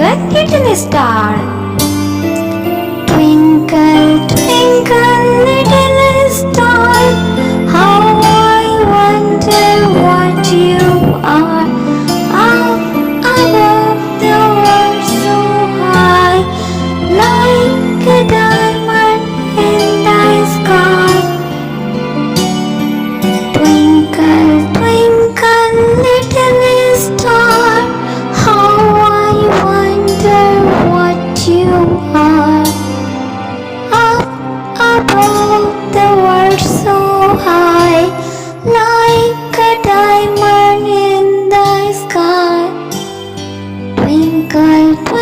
a little star. Twinkle, twinkle, little star, how I wonder what you are. Up above the world so high, like a diamond in the sky. Twinkle, twinkle, little star, how I wonder what you are. Up above the world so high, like a diamond in the sky. Twinkle, twinkle.